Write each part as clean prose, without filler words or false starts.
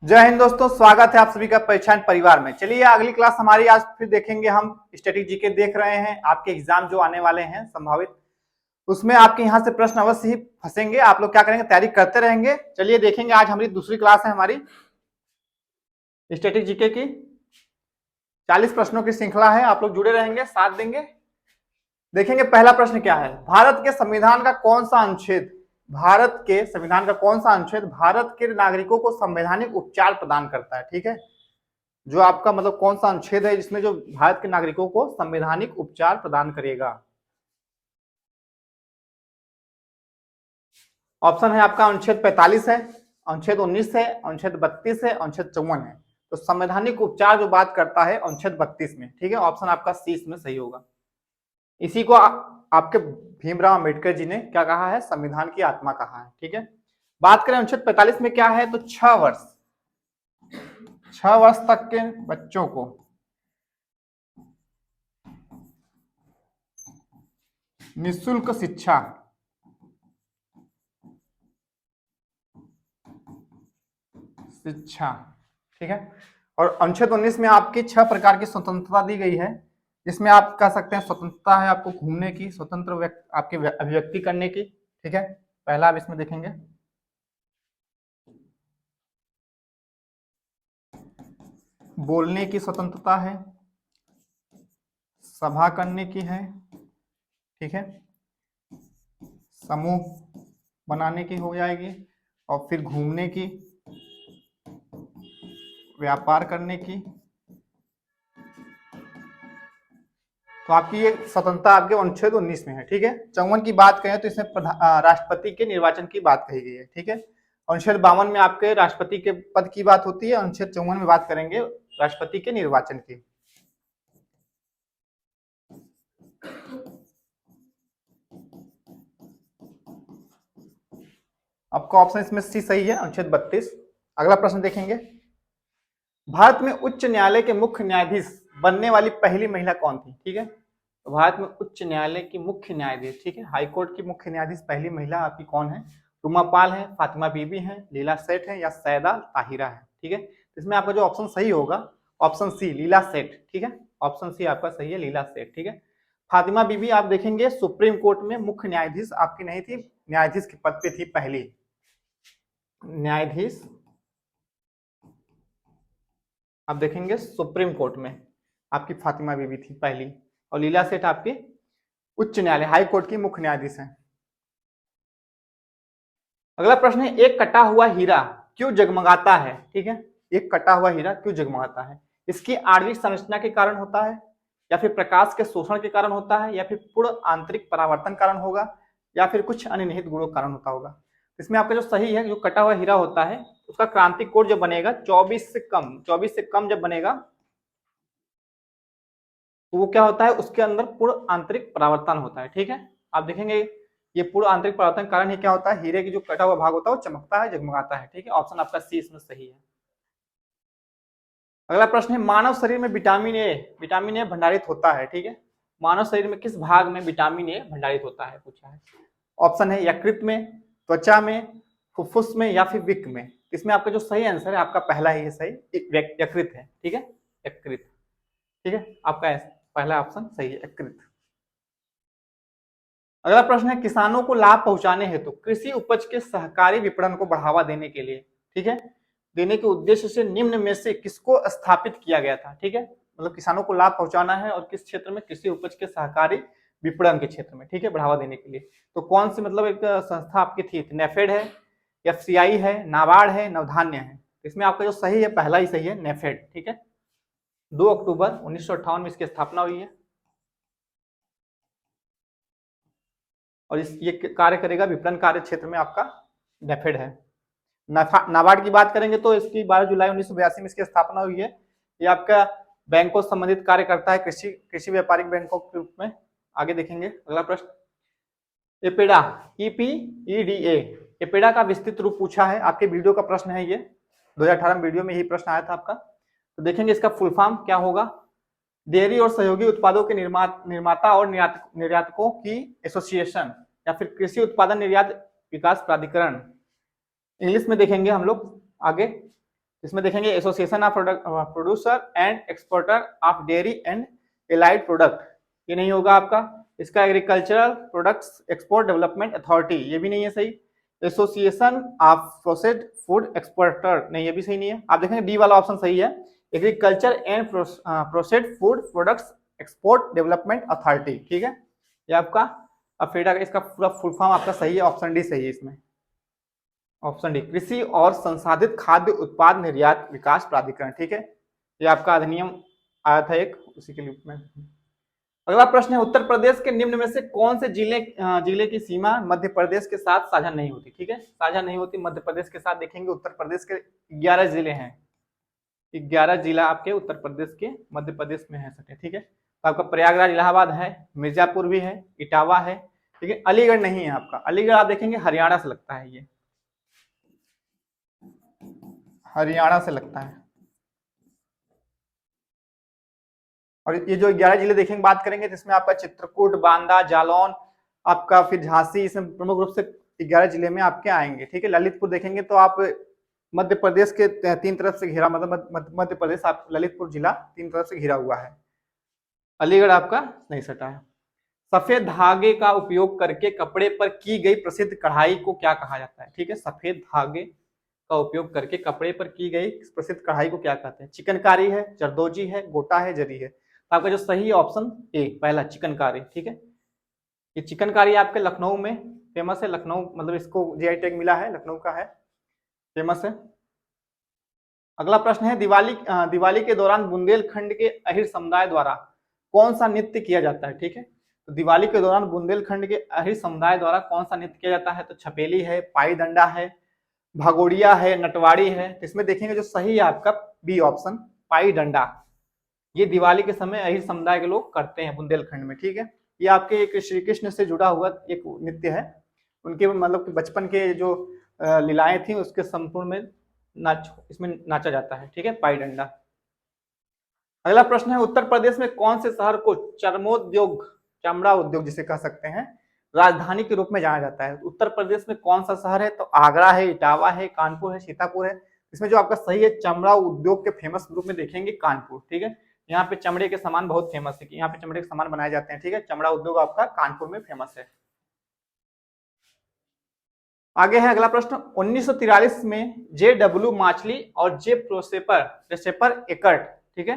जय हिंद दोस्तों, स्वागत है आप सभी का पहचान परिवार में। चलिए अगली क्लास हमारी आज फिर देखेंगे हम स्टैटिक जीके देख रहे हैं। आपके एग्जाम जो आने वाले हैं संभावित, उसमें आपके यहाँ से प्रश्न अवश्य ही फंसेंगे। आप लोग क्या करेंगे, तैयारी करते रहेंगे। चलिए देखेंगे, आज हमारी दूसरी क्लास है हमारी स्टैटिक जीके की। 40 प्रश्नों की श्रृंखला है, आप लोग जुड़े रहेंगे, साथ देंगे। देखेंगे पहला प्रश्न क्या है। भारत के संविधान का कौन सा अनुच्छेद भारत के नागरिकों को संवैधानिक उपचार प्रदान करता है। ठीक है, जो आपका मतलब कौन सा अनुच्छेद है जिसमें जो भारत के नागरिकों को संवैधानिक उपचार प्रदान करेगा। ऑप्शन है आपका अनुच्छेद 45 है, अनुच्छेद 19 है, अनुच्छेद 32 है, अनुच्छेद 54 है। तो संवैधानिक उपचार जो बात करता है अनुच्छेद 32 में। ठीक है, ऑप्शन आपका सी इसमें सही होगा। इसी को आपके भीमराव अंबेडकर जी ने क्या कहा है, संविधान की आत्मा कहा है। ठीक है, बात करें अनुच्छेद 45 में क्या है, तो 6 वर्ष तक के बच्चों को निःशुल्क शिक्षा ठीक है। और अनुच्छेद 19 में आपकी 6 प्रकार की स्वतंत्रता दी गई है, जिसमें आप कह सकते हैं स्वतंत्रता है आपको घूमने की, स्वतंत्र आपके अभिव्यक्ति करने की। ठीक है, पहला आप इसमें देखेंगे बोलने की स्वतंत्रता है, सभा करने की है, ठीक है, समूह बनाने की हो जाएगी, और फिर घूमने की, व्यापार करने की। तो आपकी ये स्वतंत्रता आपके अनुच्छेद 19 में है। ठीक है, 54 की बात करें तो इसमें राष्ट्रपति के निर्वाचन की बात कही गई है। ठीक है, अनुच्छेद 52 में आपके राष्ट्रपति के पद की बात होती है, अनुच्छेद 54 में बात करेंगे राष्ट्रपति के निर्वाचन की। आपका ऑप्शन इसमें सी सही है, अनुच्छेद 32। अगला प्रश्न देखेंगे, भारत में उच्च न्यायालय के मुख्य न्यायाधीश बनने वाली पहली महिला कौन थी। ठीक है, तो भारत में उच्च न्यायालय की मुख्य न्यायाधीश, ठीक है, हाईकोर्ट की मुख्य न्यायाधीश पहली महिला आपकी कौन है, रुमा पाल है, फातिमा बीबी है, लीला सेठ है, या सैदा ताहिरा है। ठीक है, इसमें आपका जो ऑप्शन सही होगा ऑप्शन सी लीला सेठ। ठीक है, ऑप्शन सी आपका सही है, लीला सेठ। ठीक है, फातिमा बीबी आप देखेंगे सुप्रीम कोर्ट में मुख्य न्यायाधीश आपकी नहीं थी, न्यायाधीश के पद पे थी पहली न्यायाधीश। आप देखेंगे सुप्रीम कोर्ट में आपकी फातिमा बीबी थी पहली, और लीला सेठ आपकी उच्च न्यायालय हाई कोर्ट की मुख्य न्यायाधीश है। अगला प्रश्न है, एक कटा हुआ हीरा क्यों जगमगाता है। ठीक है, एक कटा हुआ हीरा क्यों जगमगाता है। इसकी आणविक संरचना के कारण होता है, या फिर प्रकाश के शोषण के कारण होता है, या फिर पूर्ण आंतरिक परावर्तन कारण होगा, या फिर कुछ अन्य निहित गुणों के कारण होगा। इसमें आपका जो सही है, जो कटा हुआ हीरा होता है उसका क्रांतिक कोण जब बनेगा 24 से कम जब बनेगा तो वो क्या होता है, उसके अंदर पूर्ण आंतरिक परावर्तन होता है। ठीक है, आप देखेंगे ये पूर्ण आंतरिक परावर्तन कारण ही क्या होता है, हीरे की जो कटा हुआ भाग होता है वो चमकता है, जगमगाता है। ठीक है, ऑप्शन आपका सी इसमें सही है। अगला प्रश्न है, मानव शरीर में विटामिन ए भंडारित होता है। ठीक है, मानव शरीर में किस भाग में विटामिन ए भंडारित होता है पूछा है। ऑप्शन है यकृत में, त्वचा में, फुफ्फुस में, या फिर विक में। इसमें आपका जो सही आंसर है आपका पहला ही है सही, यकृत है। ठीक है, यकृत। ठीक है, आपका पहला ऑप्शन सही है, यकृत। अगला प्रश्न है, किसानों को लाभ पहुंचाने हेतु कृषि उपज के सहकारी विपणन को बढ़ावा देने के लिए, ठीक है, देने के उद्देश्य से निम्न में से किसको स्थापित किया गया था। ठीक है, मतलब किसानों को लाभ पहुंचाना है और किस क्षेत्र में, कृषि उपज के सहकारी विपणन के क्षेत्र में। ठीक है, बढ़ावा देने के लिए तो कौन सी मतलब एक संस्था आपकी थी, नेफेड है, एफसीआई है, नाबार्ड है, नवधान्य है। इसमें आपका जो सही है पहला ही सही है, नेफेड। ठीक है, 2 अक्टूबर 1958 में इसकी स्थापना हुई है, और ये कार्य करेगा विपणन कार्य क्षेत्र में आपका नेफेड है। नाबार्ड की बात करेंगे तो इसकी 12 जुलाई 1982 में इसकी स्थापना हुई है। ये आपका बैंकों से संबंधित कार्य करता है, कृषि व्यापारिक बैंकों के रूप में। आगे देखेंगे अगला प्रश्न, एपेडा EPEDA एपेडा का विस्तृत रूप पूछा है, आपके वीडियो का प्रश्न है ये, 2018 वीडियो में यही प्रश्न आया था आपका। तो देखेंगे इसका फुल फॉर्म क्या होगा, डेयरी और सहयोगी उत्पादों के निर्माता और निर्यातकों की एसोसिएशन, या फिर कृषि उत्पादन निर्यात विकास प्राधिकरण। इंग्लिश में देखेंगे हम लोग आगे, इसमें देखेंगे association of producer and exporter of dairy and allied product, ये नहीं होगा आपका। इसका agricultural products export development authority, ये भी नहीं है सही। Association of processed food exporter, नहीं ये भी सही नहीं है। आप देखेंगे डी वाला ऑप्शन सही है, agriculture and processed food products export development authority, ठीक है। ये आपका अफेडा, इसका पूरा फुल फॉर्म आपका सही है, ऑप्शन डी सही है इसमें। ऑप्शन डी कृषि और संसाधित खाद्य उत्पाद निर्यात विकास प्राधिकरण, ठीक है। ये आपका अधिनियम आया था एक, उसी के रूप में। अगला प्रश्न है उत्तर प्रदेश के निम्न में से कौन से जिले की सीमा मध्य प्रदेश के साथ साझा नहीं होती, ठीक है। साझा नहीं होती मध्य प्रदेश के साथ, देखेंगे उत्तर प्रदेश के 11 जिले हैं, 11 जिला आपके उत्तर प्रदेश के मध्य प्रदेश में है सटे, ठीक है। तो आपका प्रयागराज इलाहाबाद है, मिर्जापुर भी है, इटावा है, ठीक है। अलीगढ़ नहीं है आपका, अलीगढ़ आप देखेंगे हरियाणा से लगता है, ये हरियाणा से लगता है। और ये जो 11 जिले देखेंगे बात करेंगे जिसमें आपका चित्रकूट, बांदा, जालौन, आपका फिर झांसी, इसमें प्रमुख रूप से 11 जिले में आपके आएंगे, ठीक है। ललितपुर देखेंगे तो आप मध्य प्रदेश के 3 तरफ से घिरा, मतलब मध्य प्रदेश आप ललितपुर जिला 3 तरफ से घिरा हुआ है। अलीगढ़ आपका नहीं सटा है। सफेद धागे का उपयोग करके कपड़े पर की गई प्रसिद्ध कढ़ाई को क्या कहा जाता है, ठीक है। सफेद धागे का उपयोग करके कपड़े पर की गई प्रसिद्ध कढ़ाई को क्या कहते हैं? चिकनकारी है, जरदोजी है, गोटा है, जरी है। तो आपका जो सही ऑप्शन ए पहला चिकनकारी, ठीक है। ये चिकनकारी आपके लखनऊ में फेमस है, लखनऊ मतलब इसको जीआई टैग मिला है, लखनऊ का है, फेमस है। अगला प्रश्न है दिवाली के दौरान बुंदेलखंड के अहिर समुदाय द्वारा कौन सा नृत्य किया जाता है, ठीक है। तो दिवाली के दौरान बुंदेलखंड के अहिर समुदाय द्वारा कौन सा नृत्य किया जाता है? तो छपेली है, पाई डंडा है, भगोड़िया है, नटवाड़ी है। इसमें देखेंगे जो सही है आपका बी ऑप्शन पाई डंडा, ये दिवाली के समय अहिर समुदाय के लोग करते हैं बुंदेलखंड में, ठीक है। ये आपके एक श्री कृष्ण से जुड़ा हुआ एक नृत्य है, उनके मतलब बचपन के जो लीलाएं थी उसके संपूर्ण में इसमें नाचा जाता है, ठीक है, पाई डंडा। अगला प्रश्न है उत्तर प्रदेश में कौन से शहर को चर्मोद्योग, चमड़ा उद्योग जिसे कह सकते हैं, राजधानी के रूप में जाना जाता है? उत्तर प्रदेश में कौन सा शहर है? तो आगरा है, इटावा है, कानपुर है, सीतापुर है। इसमें जो आपका सही है चमड़ा उद्योग के फेमस ग्रुप में देखेंगे कानपुर, ठीक है। यहाँ पे चमड़े के सामान बहुत फेमस है, यहाँ पे चमड़े के सामान बनाए जाते हैं, ठीक है। चमड़ा उद्योग आपका कानपुर में फेमस है। आगे है अगला प्रश्न 1943 में JW माछली और जे प्रेसेपर एकर्ट, ठीक है,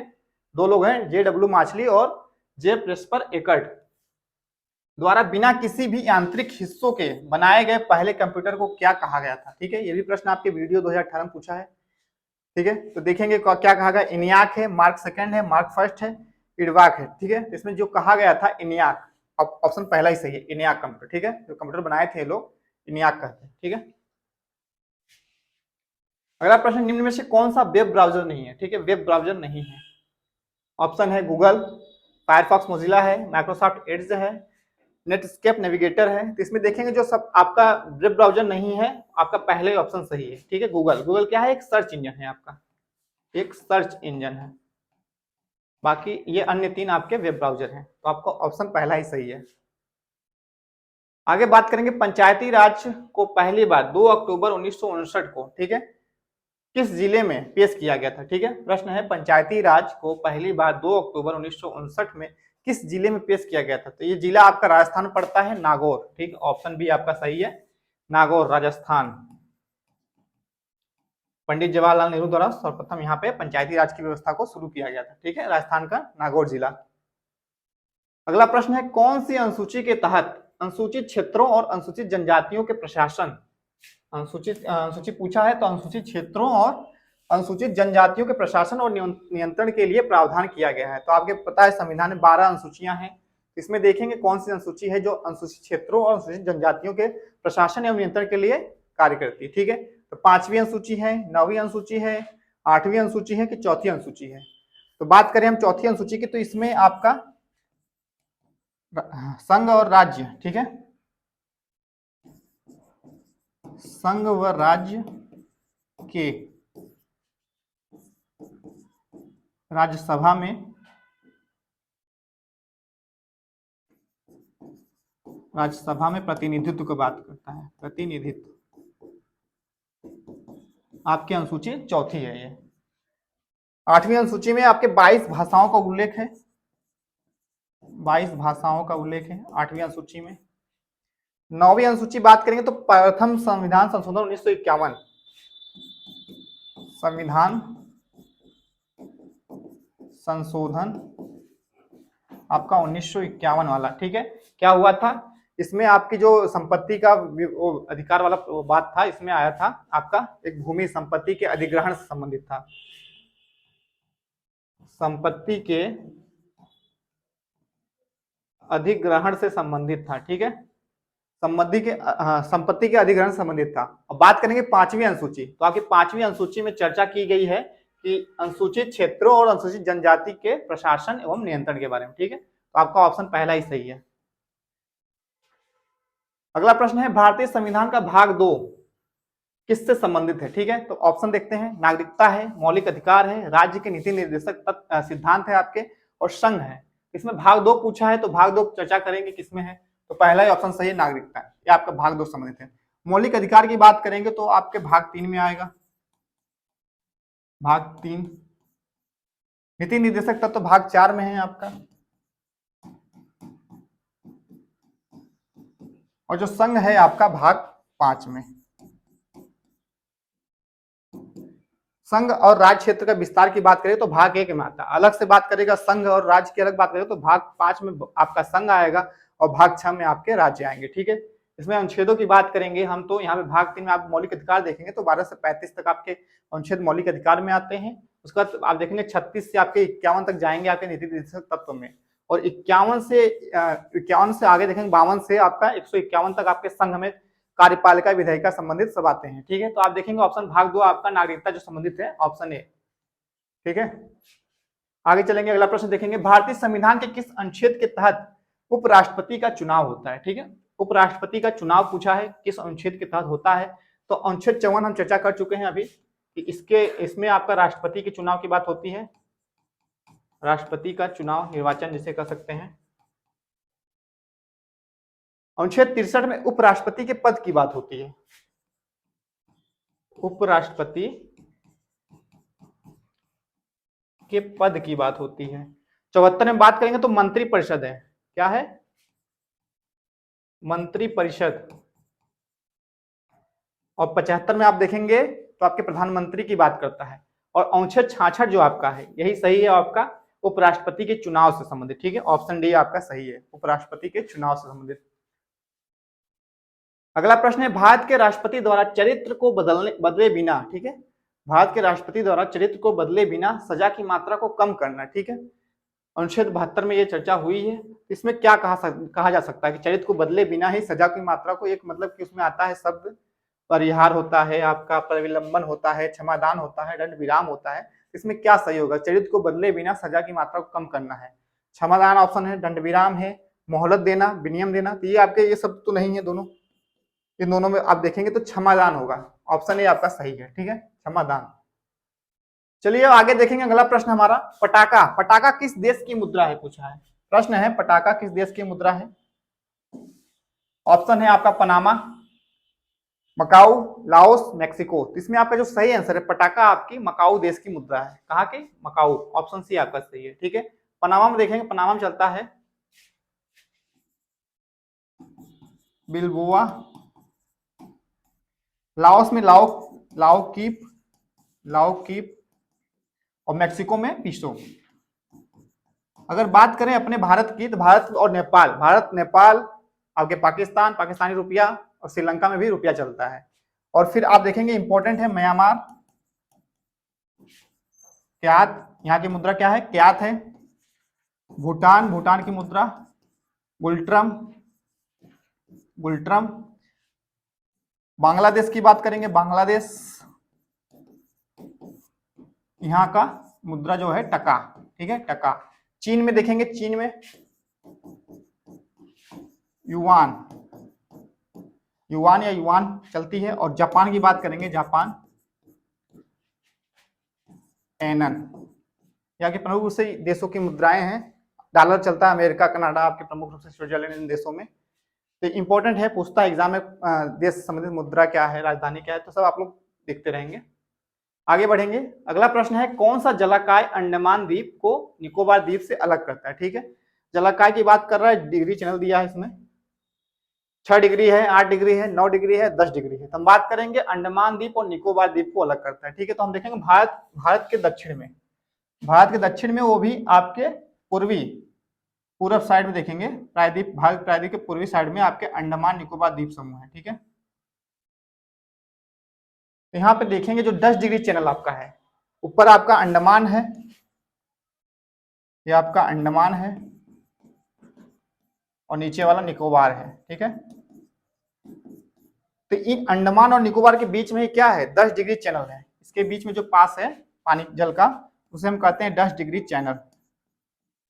दो लोग हैं JW माछली और जे प्रेसेपर एकर्ट द्वारा बिना किसी भी यांत्रिक हिस्सों के बनाए गए पहले कंप्यूटर को क्या कहा गया था, ठीक है। ये भी प्रश्न आपके वीडियो 2018 में पूछा है, ठीक है। तो देखेंगे क्या कहा गया, इनियाक है, मार्क सेकंड है, मार्क फर्स्ट है, इडवाक है, ठीक है। तो इसमें जो कहा गया था इनियाक, ऑप्शन पहला ही सही है, इनियाक कंप्यूटर, ठीक है। जो कंप्यूटर बनाए थे लोग इनियाक कहते हैं, ठीक है। अगला प्रश्न निम्न में से कौन सा वेब ब्राउजर नहीं है, ठीक है। वेब ब्राउजर नहीं है, ऑप्शन है गूगल, फायरफॉक्स मोजिला है, माइक्रोसॉफ्ट एड्ज है, नेटस्केप नेविगेटर है। तो इसमें देखेंगे जो सब आपका वेब ब्राउजर नहीं है, आपका पहले ऑप्शन सही है, ठीक है। गूगल, गूगल क्या है? एक सर्च इंजन है आपका, एक सर्च इंजन है। बाकी ये अन्य 3 आपके वेब ब्राउजर हैं, तो आपका ऑप्शन पहला ही सही है। आगे बात करेंगे पंचायती राज को पहली बार 2 अक्टूबर 1959 को, ठीक है, किस जिले में पेश किया गया था, ठीक है। प्रश्न है पंचायती राज को पहली बार 2 अक्टूबर 1959 में किस जिले में पेश किया गया था? तो ये जिला आपका राजस्थान पड़ता है, नागौर, ठीक। ऑप्शन बी आपका सही है, नागौर राजस्थान। पंडित जवाहरलाल नेहरू द्वारा सर्वप्रथम यहाँ पे पंचायती राज की व्यवस्था को शुरू किया गया था, ठीक है, राजस्थान का नागौर जिला। अगला प्रश्न है कौन सी अनुसूची के तहत अनुसूचित क्षेत्रों और अनुसूचित जनजातियों के प्रशासन, अनुसूची पूछा है, तो अनुसूचित क्षेत्रों और अनुसूचित जनजातियों के प्रशासन और नियंत्रण के लिए प्रावधान किया गया है? तो आपके पता है संविधान में 12 अनुसूचियां हैं, इसमें देखेंगे कौन सी अनुसूची है जो अनुसूचित क्षेत्रों और अनुसूचित जनजातियों के प्रशासन एवं नियंत्रण के लिए कार्य करती है, ठीक है। तो 5वीं अनुसूची है, 9वीं अनुसूची है, 8वीं अनुसूची है कि चौथी अनुसूची है? तो बात करें हम चौथी अनुसूची की, तो इसमें आपका संघ और राज्य, ठीक है, संघ व राज्य के राज्यसभा में प्रतिनिधित्व की बात करता है, प्रतिनिधित्व। आपकी अनुसूची चौथी है ये। 8वीं अनुसूची में आपके 22 भाषाओं का उल्लेख है, 22 भाषाओं का उल्लेख है 8वीं अनुसूची में। 9वीं अनुसूची बात करेंगे तो प्रथम संविधान संशोधन 1951, संविधान संशोधन आपका 1951 वाला, ठीक है। क्या हुआ था इसमें, आपकी जो संपत्ति का अधिकार वाला बात था, इसमें आया था आपका एक भूमि संपत्ति के अधिग्रहण से संबंधित था, संपत्ति के अधिग्रहण से संबंधित था, ठीक है। संपत्ति के अधिग्रहण से संबंधित था। अब बात करेंगे 5वीं अनुसूची, तो आपकी 5वीं अनुसूची में चर्चा की गई है कि अनुसूचित क्षेत्रों और अनुसूचित जनजाति के प्रशासन एवं नियंत्रण के बारे में, ठीक है। तो आपका ऑप्शन पहला ही सही है। अगला प्रश्न है भारतीय संविधान का भाग 2 किससे संबंधित है, ठीक है। तो ऑप्शन देखते हैं, नागरिकता है, मौलिक अधिकार है, राज्य के नीति निर्देशक सिद्धांत है आपके, और संघ है। इसमें भाग 2 पूछा है तो भाग 2 चर्चा करेंगे किसमें है, तो पहला ही ऑप्शन सही है, नागरिकता। ये आपका भाग 2 संबंधित है। मौलिक अधिकार की बात करेंगे तो आपके भाग 3 में आएगा, भाग 3। नीति निर्देशक तत्व तो भाग 4 में है आपका, और जो संघ है आपका भाग 5 में। संघ और राज्य क्षेत्र का विस्तार की बात करें तो भाग 1 में आता है, अलग से बात करेगा संघ और राज्य की अलग बात करें तो भाग 5 में आपका संघ आएगा और भाग 6 में आपके राज्य आएंगे, ठीक है। इसमें अनुच्छेदों की बात करेंगे हम तो यहाँ पे भाग 3 में आप मौलिक अधिकार देखेंगे तो 12 से 35 तक आपके अनुच्छेद मौलिक अधिकार में आते हैं। उसके बाद आप देखेंगे 36 से आपके 51 तक जाएंगे आपके नीति निर्देशक तत्व में, और 51 से आगे देखेंगे 52 से आपका 151 तक आपके संघ में कार्यपालिका विधायिका संबंधित सब आते हैं, ठीक है। तो आप देखेंगे ऑप्शन भाग 2 आपका नागरिकता जो संबंधित है, ऑप्शन ए, ठीक है। आगे चलेंगे, अगला प्रश्न देखेंगे, भारतीय संविधान के किस अनुच्छेद के तहत उपराष्ट्रपति का चुनाव होता है, ठीक है। उपराष्ट्रपति का चुनाव पूछा है किस अनुच्छेद के तहत होता है, तो अनुच्छेद 54 हम चर्चा कर चुके हैं अभी कि इसमें आपका राष्ट्रपति के चुनाव की बात होती है, राष्ट्रपति का चुनाव, निर्वाचन जिसे कह सकते हैं। अनुच्छेद 63 में उपराष्ट्रपति के पद की बात होती है, उपराष्ट्रपति के पद की बात होती है। 74 में बात करेंगे तो मंत्री परिषद है, क्या है, मंत्री परिषद। और 75 में आप देखेंगे तो आपके प्रधानमंत्री की बात करता है, और अनुच्छेद 66 जो आपका है यही सही है आपका उपराष्ट्रपति के चुनाव से संबंधित, ठीक है। ऑप्शन डी आपका सही है, उपराष्ट्रपति के चुनाव से संबंधित। अगला प्रश्न है, भारत के राष्ट्रपति द्वारा चरित्र को बदले बिना, ठीक है, भारत के राष्ट्रपति द्वारा चरित्र को बदले बिना सजा की मात्रा को कम करना, ठीक है। अनुच्छेद 72 में ये चर्चा हुई है। इसमें क्या कहा जा सकता है कि चरित्र को बदले बिना ही सजा की मात्रा को, एक मतलब कि उसमें आता है शब्द परिहार होता है, आपका प्रविलंबन होता है, क्षमादान होता है, दंड विराम होता है। इसमें क्या सही होगा, चरित्र को बदले बिना सजा की मात्रा को कम करना है, क्षमादान ऑप्शन है, दंड विराम है, मोहलत देना, विनियम देना। तो ये आपके ये सब तो नहीं है दोनों, इन दोनों में आप देखेंगे तो क्षमादान होगा, ऑप्शन ए आपका सही है, ठीक है, क्षमादान। चलिए आगे देखेंगे, अगला प्रश्न हमारा, पटाखा, पटाखा किस देश की मुद्रा है पूछा है। प्रश्न है पटाखा किस देश की मुद्रा है, ऑप्शन है आपका पनामा, मकाऊ, लाओस, मैक्सिको। तो इसमें आपका जो सही आंसर है पटाखा आपकी मकाऊ देश की मुद्रा है, कहाँ की, मकाऊ, ऑप्शन सी आपका सही है, ठीक है। पनामा में देखेंगे, पनामा में चलता है बिल्बोआ, लाओस में लाओ कीप, और मैक्सिको में पीसो। अगर बात करें अपने भारत की तो भारत और नेपाल, भारत नेपाल आपके पाकिस्तान, पाकिस्तानी रुपया, और श्रीलंका में भी रुपया चलता है। और फिर आप देखेंगे इंपॉर्टेंट है म्यांमार, क्यात, यहाँ की मुद्रा क्या है, क्यात है। भूटान, भूटान की मुद्रा गुल्ट्रम, बांग्लादेश की बात करेंगे, बांग्लादेश, यहाँ का मुद्रा जो है टका, ठीक है, टका। चीन में देखेंगे, चीन में युआन या युआन चलती है। और जापान की बात करेंगे, जापान एनन। यहाँ के प्रमुख रूप से देशों की मुद्राएं हैं, डॉलर चलता है, अमेरिका, कनाडा आपके प्रमुख रूप से, स्विट्जरलैंड, इन देशों में। तो इंपॉर्टेंट है, पूछता है एग्जाम में देश संबंधित मुद्रा क्या है, राजधानी क्या है, तो सब आप लोग देखते रहेंगे। आगे बढ़ेंगे। अगला प्रश्न है, कौन सा जलाकाय अंडमान द्वीप को निकोबार द्वीप से अलग करता है? ठीक है, जलाकाय की बात कर रहा है, डिग्री चैनल दिया है इसमें, 6 डिग्री है, 8 डिग्री है, 9 डिग्री है, 10 डिग्री है। तो हम बात करेंगे अंडमान द्वीप और निकोबार द्वीप को अलग करता है। ठीक है, तो हम देखेंगे भारत के दक्षिण में, भारत के दक्षिण में, वो भी आपके पूर्व साइड में देखेंगे, प्रायद्वीप, भारत प्रायद्वीप के पूर्वी साइड में आपके अंडमान निकोबार द्वीप समूह है। ठीक है, तो यहाँ पे देखेंगे जो 10 डिग्री चैनल आपका है, ऊपर आपका अंडमान है, ये आपका अंडमान है, और नीचे वाला निकोबार है। ठीक है, तो इन अंडमान और निकोबार के बीच में क्या है? 10 डिग्री चैनल है। इसके बीच में जो पास है पानी जल का, उसे हम कहते हैं 10 डिग्री चैनल।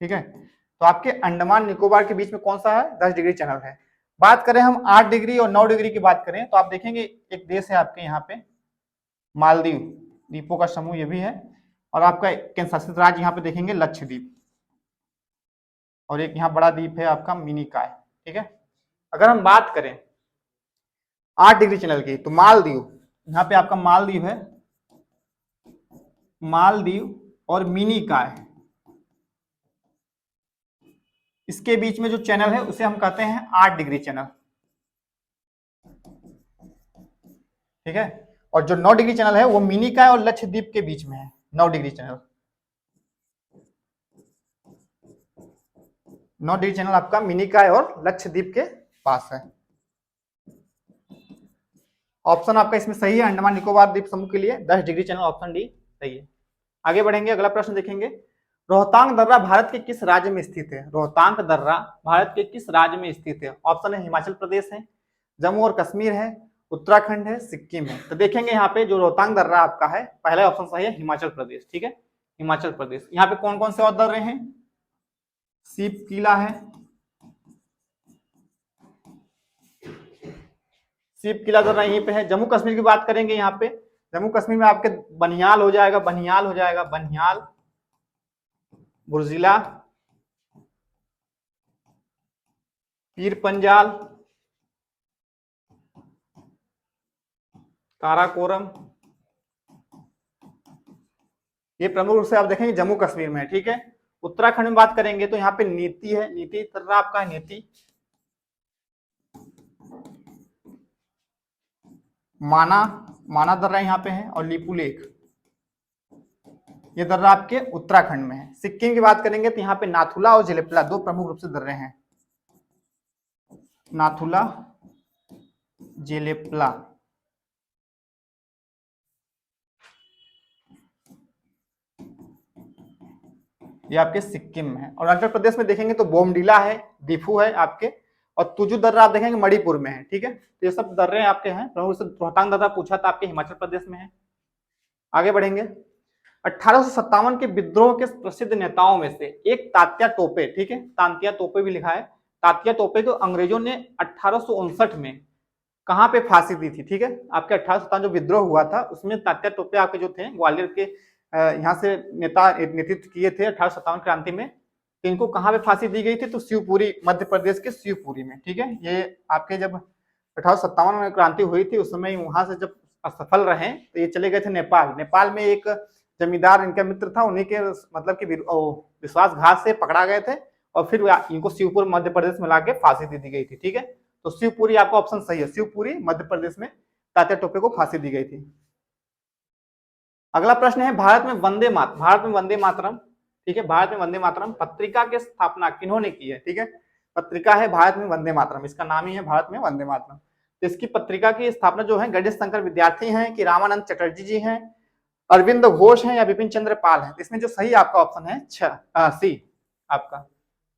ठीक है, तो आपके अंडमान निकोबार के बीच में कौन सा है? 10 डिग्री चैनल है। बात करें हम 8 डिग्री और 9 डिग्री की बात करें, तो आप देखेंगे एक देश है आपके यहाँ पे मालदीव, द्वीपों का समूह ये भी है, और आपका केंद्र शासित राज्य यहाँ पे देखेंगे लक्षद्वीप, और एक यहाँ बड़ा द्वीप है आपका मिनिकॉय। ठीक है, अगर हम बात करें 8 डिग्री चैनल की, तो मालदीव, यहाँ पे आपका मालदीव है, मालदीव और मिनिकॉय, इसके बीच में जो चैनल है उसे हम कहते हैं 8 डिग्री चैनल। ठीक है, और जो 9 डिग्री चैनल है वो मिनिकॉय और लक्षद्वीप के बीच में है, 9 डिग्री चैनल। 9 डिग्री चैनल आपका मिनिकॉय और लक्षद्वीप के पास है। ऑप्शन आपका इसमें सही है, अंडमान निकोबार द्वीप समूह के लिए 10 डिग्री चैनल, ऑप्शन डी सही है। आगे बढ़ेंगे, अगला प्रश्न देखेंगे, रोहतांग दर्रा भारत के किस राज्य में स्थित है? रोहतांग दर्रा भारत के किस राज्य में स्थित है? ऑप्शन है हिमाचल प्रदेश है, जम्मू और कश्मीर है, उत्तराखंड है, सिक्किम है। तो देखेंगे यहाँ पे जो रोहतांग दर्रा आपका है, पहला ऑप्शन सही है, हिमाचल प्रदेश। ठीक है, हिमाचल प्रदेश। यहाँ पे कौन कौन से और दर्रे हैं? सीप किला है, सीप किला दर्रा यहीं पे है। जम्मू कश्मीर की बात करेंगे, यहाँ पे जम्मू कश्मीर में आपके बनियाल हो जाएगा, बनियाल हो जाएगा, बनियाल, बुर्जिला, पीर पंजाल, काराकोरम, ये प्रमुख रूप से आप देखेंगे जम्मू कश्मीर में है। ठीक है, उत्तराखंड में बात करेंगे तो यहाँ पे नीति है, नीति दर्रा आपका है, नीति, माना दर्रा यहाँ पे है, और लिपुलेख, ये दर्रा आपके उत्तराखंड में है। सिक्किम की बात करेंगे तो यहाँ पे नाथुला और जेलेपला दो प्रमुख रूप से दर्रे हैं, नाथुला, जेलेपला। ये आपके सिक्किम में है। और अरुणाचल प्रदेश में देखेंगे तो बोमडीला है, दीफू है आपके, और तुजू दर्रा आप देखेंगे मणिपुर में है। ठीक है, तो ये सब दर्रे आपके हैं। रोहतांग दर्रा पूछा था आपके हिमाचल प्रदेश में है। आगे बढ़ेंगे, 1857 के विद्रोह के प्रसिद्ध नेताओं में से एक तात्या टोपे, ठीक है, तांतिया टोपे भी लिखा है, तात्या टोपे को अंग्रेजों ने 1859 में कहां पे फांसी दी थी? ठीक है, आपके 1857 जो विद्रोह हुआ था उसमें तात्या टोपे आपके जो थे ग्वालियर के यहाँ से नेता नेतृत्व किए थे 1857 क्रांति में। तो इनको कहां पे फांसी दी गई थी? तो शिवपुरी, मध्य प्रदेश के शिवपुरी में। ठीक है, ये आपके जब 1857 में क्रांति हुई थी उस समय वहां से जब असफल रहे तो ये चले गए थे नेपाल। नेपाल में एक जमींदार इनका मित्र था, उन्हीं के मतलब कि विश्वासघात से पकड़ा गए थे और फिर इनको शिवपुरी मध्य प्रदेश में लाके फांसी दे दी गई थी। ठीक है, तो शिवपुरी आपका ऑप्शन सही है, शिवपुरी मध्य प्रदेश में तात्या टोपे को फांसी दी गई थी। अगला प्रश्न है, भारत में वंदे मातरम, ठीक है, भारत में वंदे मातरम पत्रिका की स्थापना किन्होंने की है? ठीक है, पत्रिका है भारत में वंदे मातरम, इसका नाम ही है भारत में वंदे मातरम। तो इसकी पत्रिका की स्थापना जो है गणेश शंकर विद्यार्थी हैं कि रामानंद चटर्जी जी हैं, अरविंद घोष हैं या विपिन चंद्र पाल हैं? इसमें जो सही आपका ऑप्शन है सी, आपका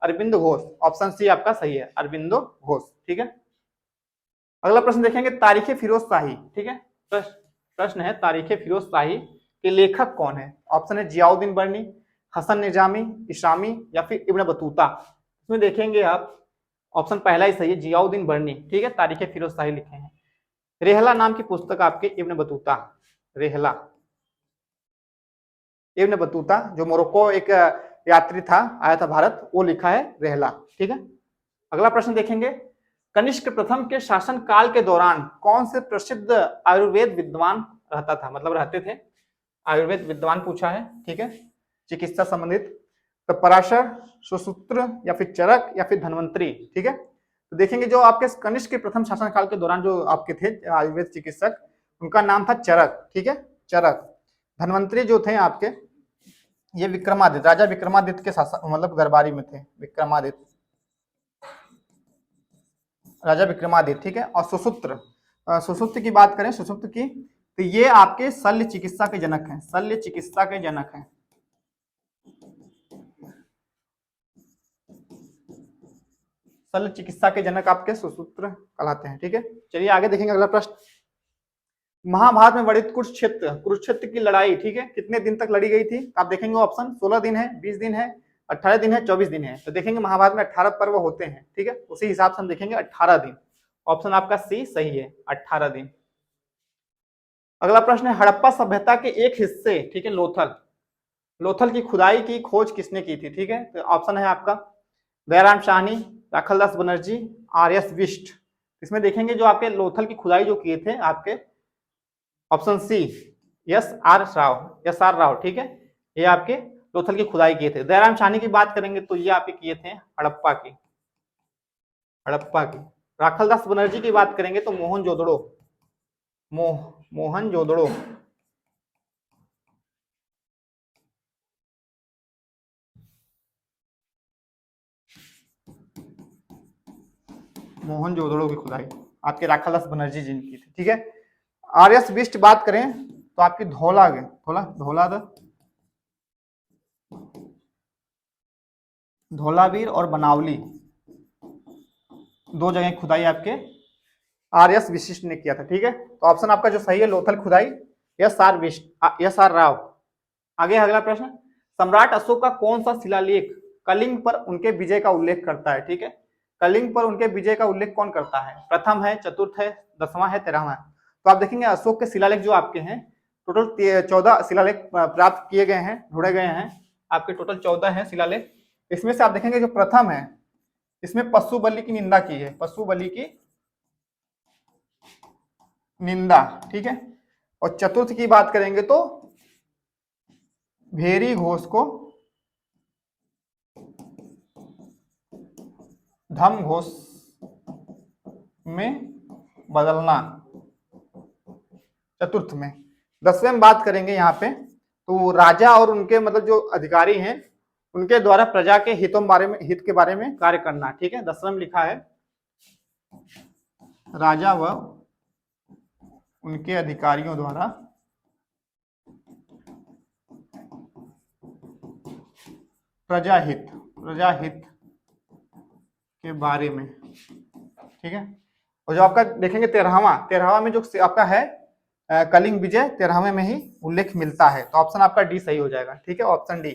अरविंद घोष, ऑप्शन सी आपका सही है, अरविंद घोष। ठीक है, अगला प्रश्न देखेंगे, तारीख फिरोज शाही, ठीक है, प्रश्न है तारीख फिरोज शाही के लेखक कौन है? ऑप्शन है जियाउद्दीन बर्नी, हसन निजामी, इशामी या फिर इब्न बतूता। इसमें देखेंगे आप ऑप्शन पहला ही सही है, जियाउद्दीन बर्नी। ठीक है, तारीख फिरोज शाही लिखे हैं। रेहला नाम की पुस्तक आपके Ibn Battuta, Rihla, Ibn Battuta जो मोरक्को एक यात्री था, आया था भारत, वो लिखा है रेहला। ठीक है, अगला प्रश्न देखेंगे, कनिष्क प्रथम के शासन काल के दौरान कौन से प्रसिद्ध आयुर्वेद विद्वान रहता था, मतलब रहते थे? आयुर्वेद विद्वान पूछा है, ठीक है, चिकित्सा संबंधित। तो पराशर, सुश्रुत या फिर चरक या फिर धन्वंतरी, ठीक है। तो देखेंगे जो आपके कनिष्क के प्रथम शासनकाल के दौरान जो आपके थे आयुर्वेद चिकित्सक, उनका नाम था चरक, ठीक है, चरक। धन्वंतरी जो थे आपके, ये विक्रमादित्य, राजा विक्रमादित्य के शासन मतलब दरबारी में थे, विक्रमादित्य, राजा विक्रमादित्य, ठीक है। और सुश्रुत की बात करें, सुश्रुत की, तो ये आपके शल्य चिकित्सा के जनक हैं, शल्य चिकित्सा के जनक हैं, शल्य चिकित्सा के जनक आपके सुश्रुत कहलाते हैं, ठीक है। चलिए आगे देखेंगे अगला प्रश्न। महाभारत में वर्णित कुरुक्षेत्र की लड़ाई, ठीक है, कितने दिन तक लड़ी गई थी? आप देखेंगे ऑप्शन 16 दिन है, 20 दिन है, 18 दिन है, 24 दिन है। तो देखेंगे महाभारत में 18 पर्व होते हैं, ठीक है, उसी हिसाब से हम देखेंगे 18 दिन। ऑप्शन आपका सी सही है, 18 दिन। अगला प्रश्न है हड़प्पा सभ्यता के एक हिस्से, ठीक है, लोथल की खुदाई की खोज किसने की थी? ठीक है, तो ऑप्शन है आपका दयाराम साहनी, राखलदास बनर्जी, आर.एस. बिष्ट। इसमें देखेंगे जो आपके लोथल की खुदाई जो किए थे आपके, ऑप्शन सी एस.आर. राव, ठीक है, ये आपके लोथल की खुदाई किए थे। दयाराम साहनी की बात करेंगे तो ये आपके किए थे हड़प्पा की। राखलदास बनर्जी की बात करेंगे तो मोहनजोदड़ो, मोहनजोदड़ो, मोहनजोदड़ो की खुदाई आपके राखलदास बनर्जी जी ने की थी, ठीक है। आर.एस. बिष्ट बात करें तो आपकी धौलावीर और बनावली, दो जगह खुदाई आपके आर.एस. विशिष्ट ने किया था, ठीक है। तो ऑप्शन आपका जो सही है लोथल खुदाई, एस.आर. राव। आगे अगला प्रश्न, सम्राट अशोक का कौन सा शिलालेख कलिंग पर उनके विजय का उल्लेख करता है? ठीक है, कलिंग पर उनके विजय का उल्लेख कौन करता है? प्रथम है, चतुर्थ है, 10वां है, 13वां है। तो आप देखेंगे अशोक के शिलालेख जो आपके हैं टोटल 14 शिलालेख प्राप्त किए गए हैं, ढूंढे गए हैं, आपके टोटल 14 है शिलालेख। इसमें से आप देखेंगे जो प्रथम है इसमें पशु बलि की निंदा की है, पशु बलि की निंदा, ठीक है। और चतुर्थ की बात करेंगे तो भेरी घोष को धम घोष में बदलना, चतुर्थ में। 10वें में बात करेंगे यहाँ पे तो राजा और उनके मतलब जो अधिकारी हैं उनके द्वारा प्रजा के हित के बारे में कार्य करना, ठीक है। 10वें में लिखा है राजा व उनके अधिकारियों द्वारा प्रजाहित के बारे में, ठीक है। और जो आपका देखेंगे 13वां में जो आपका है कलिंग विजय 13वें में ही उल्लेख मिलता है। तो ऑप्शन आपका डी सही हो जाएगा, ठीक है, ऑप्शन डी।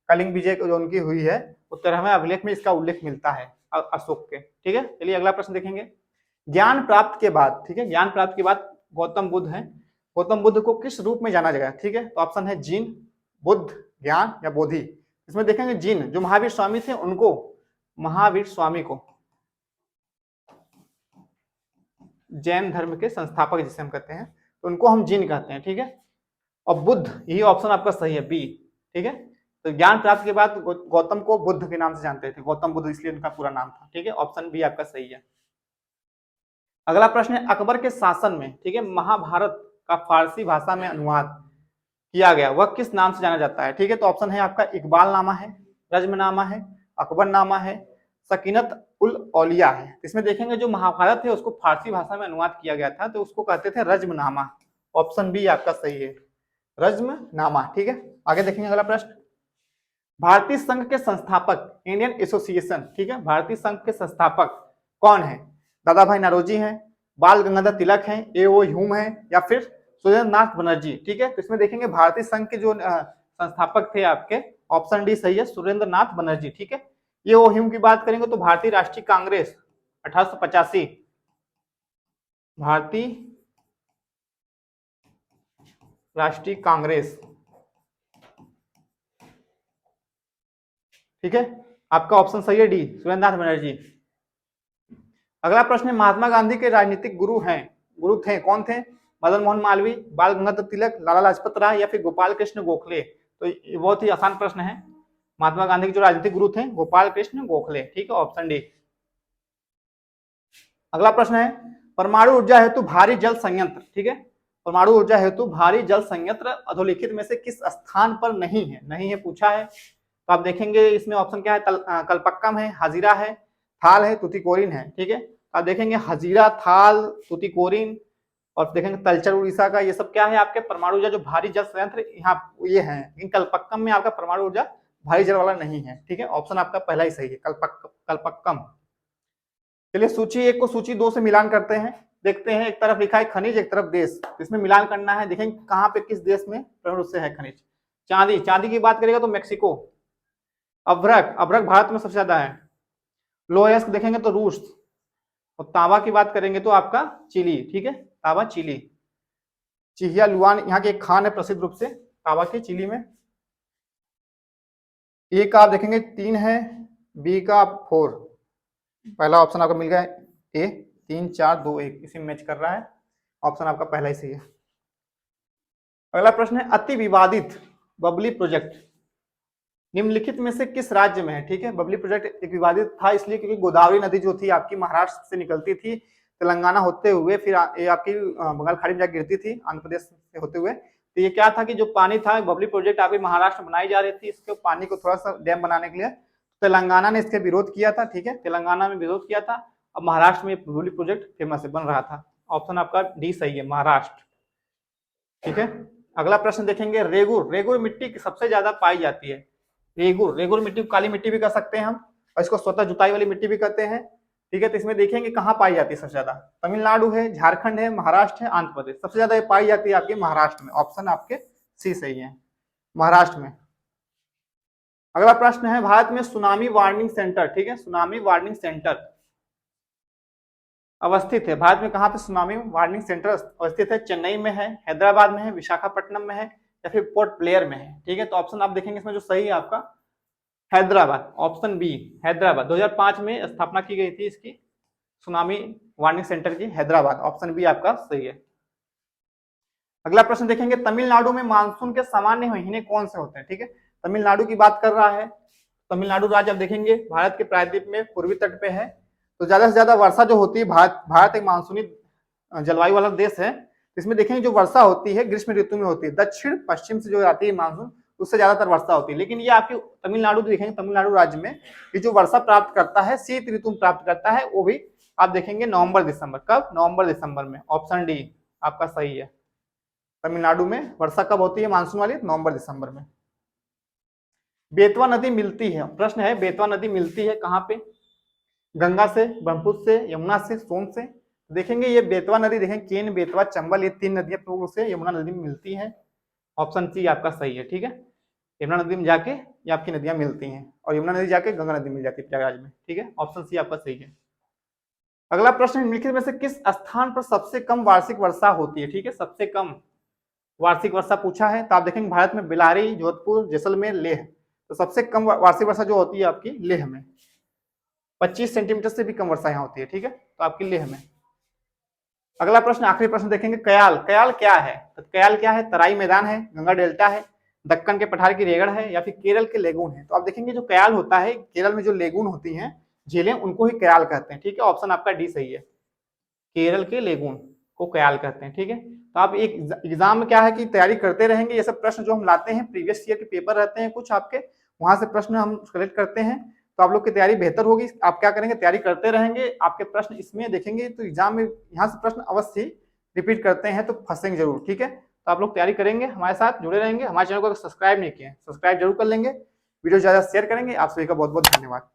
कलिंग विजय जो उनकी हुई है वो 13वें अभिलेख में इसका उल्लेख मिलता है अशोक के, ठीक है। चलिए अगला प्रश्न देखेंगे। ज्ञान प्राप्त के बाद, ठीक है, ज्ञान प्राप्त के बाद गौतम बुद्ध है, गौतम बुद्ध को किस रूप में जाना जाएगा? ठीक है, तो ऑप्शन है जीन, बुद्ध, ज्ञान या बोधि। इसमें देखेंगे जीन जो महावीर स्वामी थे उनको, महावीर स्वामी को जैन धर्म के संस्थापक जिसे हम कहते हैं तो उनको हम जीन कहते हैं, ठीक है। और बुद्ध, यही ऑप्शन आपका सही है बी, ठीक है। तो ज्ञान प्राप्त के बाद गौतम को बुद्ध के नाम से जानते थे, गौतम बुद्ध इसलिए उनका पूरा नाम था, ठीक है, ऑप्शन बी आपका सही है। अगला प्रश्न है अकबर के शासन में, ठीक है, महाभारत का फारसी भाषा में अनुवाद किया गया वह किस नाम से जाना जाता है? ठीक है, तो ऑप्शन है आपका इकबाल नामा है, रज्मनामा है, अकबरनामा है, सकीनत उल औलिया है। इसमें देखेंगे जो महाभारत है उसको फारसी भाषा में अनुवाद किया गया था तो उसको कहते थे रज्मनामा, ऑप्शन बी आपका सही है, रज्मनामा, ठीक है। आगे देखेंगे अगला प्रश्न, भारतीय संघ के संस्थापक, इंडियन एसोसिएशन, ठीक है, भारतीय संघ के संस्थापक कौन है? दादा भाई नौरोजी हैं, बाल गंगाधर तिलक हैं, ए.ओ. ह्यूम है या फिर सुरेंद्र नाथ बनर्जी, ठीक है। तो इसमें देखेंगे भारतीय संघ के जो संस्थापक थे आपके, ऑप्शन डी सही है, सुरेंद्र नाथ बनर्जी, ठीक है। ये ओ ह्यूम की बात करेंगे तो भारतीय राष्ट्रीय कांग्रेस 1885, भारतीय राष्ट्रीय कांग्रेस, ठीक है, आपका ऑप्शन सही है डी, सुरेंद्र नाथ बनर्जी। अगला प्रश्न है महात्मा गांधी के राजनीतिक गुरु थे, कौन थे? मदन मोहन मालवीय, बाल गंगाधर तिलक, लाला लाजपत राय या फिर गोपाल कृष्ण गोखले? तो ये बहुत ही आसान प्रश्न है। महात्मा गांधी के जो राजनीतिक गुरु थे गोपाल कृष्ण गोखले, ठीक है, ऑप्शन डी। अगला प्रश्न है परमाणु ऊर्जा हेतु भारी जल संयंत्र, ठीक है, परमाणु ऊर्जा हेतु भारी जल संयंत्र अधोलिखित में से किस स्थान पर नहीं है? नहीं है पूछा है, तो आप देखेंगे इसमें ऑप्शन क्या है, कलपक्कम है, हाजीरा है, थाल है, तुतिकोरिन है, ठीक है। तो आप देखेंगे हाजीरा, थाल, तुतिकोरिन और देखेंगे तलचर उड़ीसा का, ये सब क्या है आपके परमाणु ऊर्जा जो भारी जल संयंत्र यहाँ ये है, लेकिन कलपक्कम में आपका परमाणु ऊर्जा भारी जल वाला नहीं है, ठीक है, ऑप्शन आपका पहला ही सही है, कलपक्कम। चलिए सूची 1 को सूची 2 से मिलान करते हैं, देखते हैं। एक तरफ लिखा है खनिज, एक तरफ देश, इसमें मिलान करना है। देखेंगे कहाँ पे किस देश में प्रमुख से है खनिज। चांदी, चांदी की बात करेगा तो मेक्सिको। अभ्रक, अभ्रक भारत में सबसे ज्यादा है। लोयस्क देखेंगे तो रूस। और तांबा की बात करेंगे तो आपका चिली, ठीक है, तांबा चिली। चिहिया लुआन यहाँ के एक खान है प्रसिद्ध रूप से तांबा के चिली में। ए का आप देखेंगे 3 है, बी का 4, पहला ऑप्शन आपका मिल गया ए, 3 4 2 1 इसी में मैच कर रहा है, ऑप्शन आपका पहला ही सही है। अगला प्रश्न है अति विवादित बबली प्रोजेक्ट निम्नलिखित में से किस राज्य में है? ठीक है, बबली प्रोजेक्ट एक विवादित था इसलिए क्योंकि गोदावरी नदी जो थी आपकी महाराष्ट्र से निकलती थी तेलंगाना होते हुए, फिर ये आपकी बंगाल खाड़ी में जाकर गिरती थी आंध्र प्रदेश से होते हुए। तो ये क्या था कि जो पानी था बबली प्रोजेक्ट आपकी महाराष्ट्र बनाई जा रही थी, इसके पानी को थोड़ा सा डैम बनाने के लिए तेलंगाना ने इसके विरोध किया था, ठीक है, तेलंगाना में विरोध किया था। अब महाराष्ट्र में बबली प्रोजेक्ट फेमस बन रहा था, ऑप्शन आपका डी सही है, महाराष्ट्र, ठीक है। अगला प्रश्न देखेंगे रेगुर, रेगुर मिट्टी सबसे ज्यादा पाई जाती है। रेगुर, रेगुर मिट्टी काली मिट्टी भी कर सकते हैं हम, और इसको स्वतः जुताई वाली मिट्टी भी कहते हैं, ठीक है। तो इसमें देखेंगे कहाँ पाई जाती है सबसे ज्यादा, तमिलनाडु है, झारखंड है, महाराष्ट्र है, आंध्र प्रदेश। सबसे ज्यादा ये पाई जाती है आपके महाराष्ट्र में, ऑप्शन आपके सी सही है, महाराष्ट्र में। अगला प्रश्न है भारत में सुनामी वार्निंग सेंटर, ठीक है, सुनामी वार्निंग सेंटर अवस्थित है। भारत में कहाँ पे सुनामी वार्निंग सेंटर अवस्थित है? चेन्नई में है, हैदराबाद में है, विशाखापट्टनम में है या फिर पोर्ट ब्लेयर में है, ठीक है। तो ऑप्शन आप देखेंगे इसमें जो सही है आपका हैदराबाद, ऑप्शन बी हैदराबाद। 2005 में स्थापना की गई थी इसकी सुनामी वार्निंग सेंटर की, हैदराबाद, ऑप्शन बी आपका सही है। अगला प्रश्न देखेंगे तमिलनाडु में मानसून के सामान्य महीने कौन से होते हैं? ठीक है, तमिलनाडु की बात कर रहा है। तमिलनाडु राज्य आप देखेंगे भारत के प्रायद्वीप में पूर्वी तट पे है, तो ज्यादा से ज्यादा वर्षा जो होती है, भारत एक मानसूनी जलवायु वाला देश है, इसमें देखेंगे जो वर्षा होती है ग्रीष्म ऋतु में होती है, दक्षिण पश्चिम से जो आती है मानसून उससे ज्यादातर वर्षा होती है। लेकिन ये आपकी तमिलनाडु देखेंगे, तमिलनाडु राज्य में ये जो वर्षा प्राप्त करता है शीत ऋतु में प्राप्त करता है, वो भी आप देखेंगे नवंबर दिसंबर। कब? नवंबर दिसंबर में, ऑप्शन डी आपका सही है। तमिलनाडु में वर्षा कब होती है मानसून वाली? नवंबर दिसंबर में। बेतवा नदी मिलती है, प्रश्न है बेतवा नदी मिलती है कहाँ पे? गंगा से, ब्रह्मपुत्र से, यमुना से, सोन से। देखेंगे ये बेतवा नदी देखेंगे केन, बेतवा, चंबल, ये 3 नदियां प्रमुख रूप से यमुना नदी में मिलती हैं, ऑप्शन सी आपका सही है, ठीक है। यमुना नदी में जाके ये आपकी नदियां मिलती हैं और यमुना नदी जाके गंगा नदी मिल जाती है प्रयागराज में, ठीक है, ऑप्शन सी आपका सही है। अगला प्रश्न निम्नलिखित में से किस स्थान पर सबसे कम वार्षिक वर्षा होती है? ठीक है, सबसे कम वार्षिक वर्षा पूछा है, तो आप देखेंगे भारत में बिलारी, जोधपुर, जैसलमेर, लेह। तो सबसे कम वार्षिक वर्षा जो होती है आपकी लेह में, 25 सेंटीमीटर से भी कम वर्षा यहाँ होती है, ठीक है, तो आपकी लेह में। अगला प्रश्न, आखिरी प्रश्न देखेंगे कयाल, कयाल क्या है? तो कयाल क्या है? तराई मैदान है, गंगा डेल्टा है, दक्कन के पठार की रेगड़ है या फिर केरल के लेगून है? तो आप देखेंगे जो कयाल होता है, केरल में जो लेगून होती हैं झीलें, उनको ही कयाल कहते हैं, ठीक है, ऑप्शन आपका डी सही है, केरल के लेगून को कयाल कहते हैं, ठीक है। तो आप एक एग्जाम में क्या है कि तैयारी करते रहेंगे, ये सब प्रश्न जो हम लाते हैं प्रीवियस ईयर के पेपर रहते हैं कुछ आपके, वहां से प्रश्न हम कलेक्ट करते हैं, तो आप लोग की तैयारी बेहतर होगी। आप क्या करेंगे, तैयारी करते रहेंगे, आपके प्रश्न इसमें देखेंगे तो एग्जाम में यहाँ से प्रश्न अवश्य रिपीट करते हैं तो फंसेंगे जरूर, ठीक है। तो आप लोग तैयारी करेंगे, हमारे साथ जुड़े रहेंगे। हमारे चैनल को अगर सब्सक्राइब नहीं किए सब्सक्राइब जरूर कर लेंगे, वीडियो ज्यादा शेयर करेंगे। आप सभी का बहुत बहुत धन्यवाद।